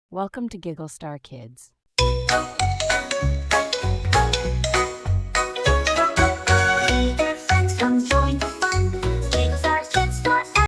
Welcome to Giggle Star Kids. Friends, come join the fun. Giggle Star Kids forever.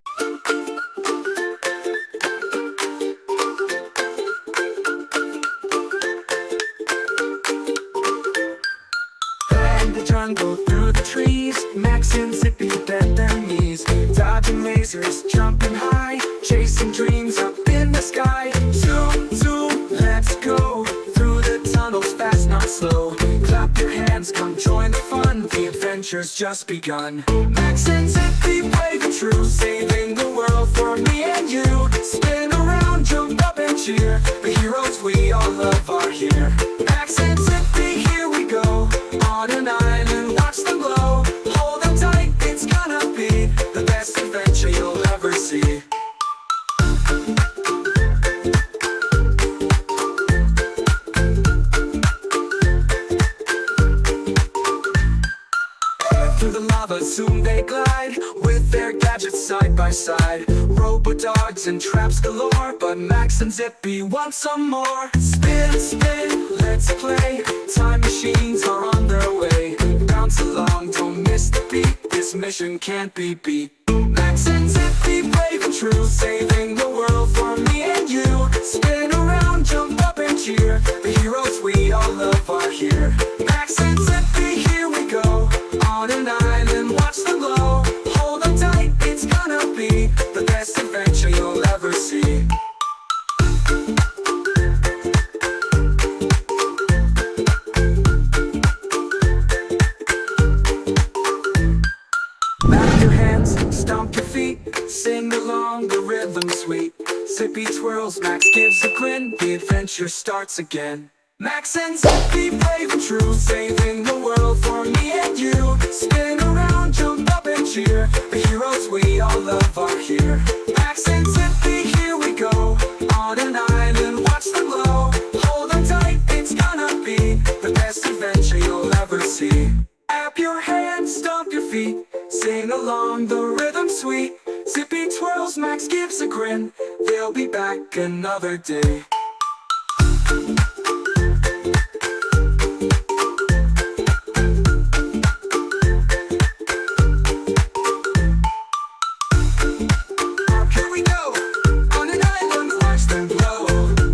In the jungle, through the trees, Max and Zippy bent their knees, dodging lasers, jumping high, chasing dreams up in the sky. Zoom, zoom, let's go through the tunnels, fast, not slow. Clap your hands, come join the fun. The adventure's just begun. Max and Zippy, brave and true, saving the world for me and you. Spin around, jump up and cheer. The heroes we all love are here. Max and Zippy, here we go. On an island, watch them glow. Hold them tight, it's gonna be the best adventure you'll ever see. Through the lava, soon they glide, with their gadgets side by side. Robo-dogs and traps galore, but Max and Zippy want some more. Spin, spin, let's play. Time machines are on their way. Bounce along, don't miss the beat. This mission can't be beat. Max and Zippy, brave and true, saving the world for me and you. Spin around, jump up and cheer. The heroes we all love are here. Max and Zippy, here we go. On an island, watch them glow. Hold them tight, it's gonna be the best adventure you'll ever see. Clap your hands, stomp your feet, sing along the rhythm sweet. Zippy twirls, Max gives a grin, the adventure starts again. Max and Zippy, brave and true, saving the world for me and you. Spin around, jump up and cheer. The heroes we all love are here. Max and Zippy, here we go. On an island, watch them glow. Hold them tight, it's gonna be the best adventure you'll ever see. Clap your hands, stomp your feet, sing along the rhythm sweet. Zippy twirls, Max gives a grin, they'll be back another day. Here we go, on an island, watch them glow.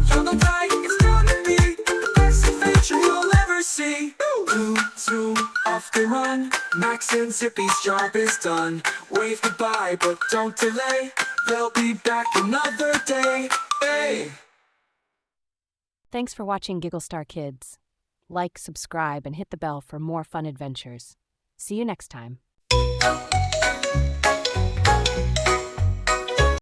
Hold them tight, it's gonna be the best adventure you'll ever see. Zoom, zoom, off they run. Max and Zippy's job is done. Wave goodbye, but don't delay. They'll be back another day. Hey! Thanks for watching Giggle Star Kids. Like, subscribe, and hit the bell for more fun adventures. See you next time.